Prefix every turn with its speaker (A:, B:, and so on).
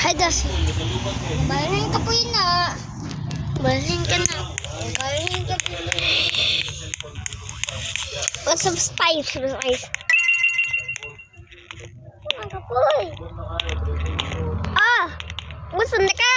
A: Hadas. Balhin ka po yun na. Balhin ka na. Balhin ka po. What's up, spice? Ano ka po? Ah! Gusto na ka?